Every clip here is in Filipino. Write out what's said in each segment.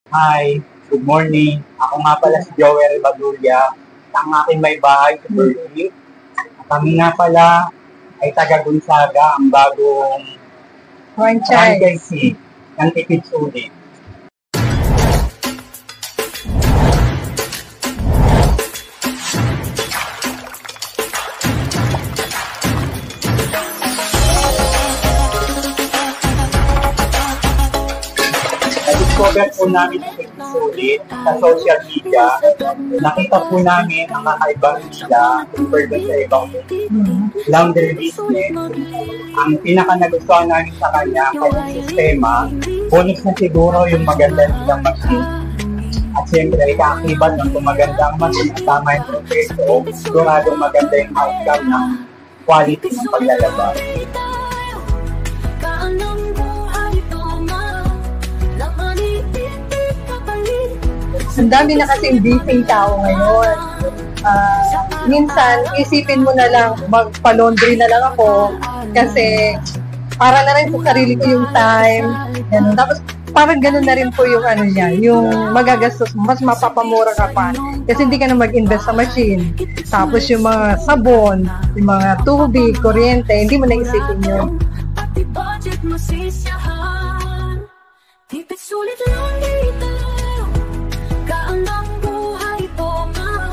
Hi, good morning. Ako nga pala si Joel Badulia, ang aking may bahay sa Berkeley. Kami nga pala ay taga Gonzaga, ang bagong franchisee ng Tipid Sulit. Na-discover po namin ang Tipid Sulit sa social media. Nakita po namin ang kakaibang nila compared sa ibang laundry business. Ang pinaka-nagustuhan namin sa kanya, ang kanyang sistema, bonus na siguro yung maganda nilang machine. At siyempre, kaakibat ng kung maganda ang machine at tama yung proseso, siguradong maganda yung outcome ng quality ng paglalaba. Ang dami na kasing busy tao ngayon. Minsan, isipin mo na lang, magpa-laundry na lang ako kasi para na rin sa sarili ko yung time. Ganun. Tapos, parang ganun na rin po yung ano niya, yung magagastos mo, mas mapapamura ka pa. Kasi hindi ka na mag-invest sa machine. Tapos yung mga sabon, yung mga tubig, kuryente, hindi mo na isipin yun. Pati budget masisiyahan. Tipid sulit lang dito. Gaan ang buhay ko nga.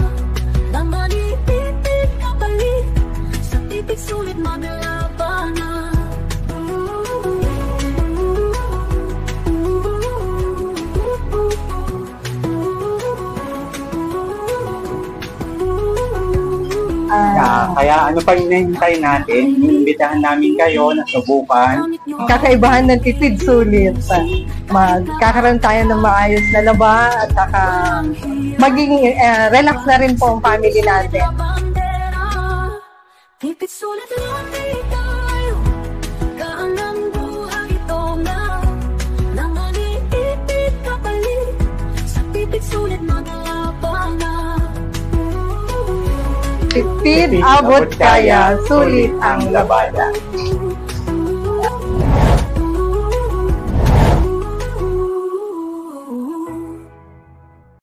Naman itipid kapalit. Sa tipid sulit maglabanan. Kaya ano pa hinahintay natin, iimbitahan namin kayo na subukan. Kakaibahan ng Tipid Sulit. Magkakaroon tayo ng maayos na laba at saka maging relax na rin po ang family natin. Tipid sulit lang dito. Gaan ang buhay ito na. Naman itipid kapalit. Sa tipid sulit maglabanan. Tipid, abot kaya, sulit ang labada.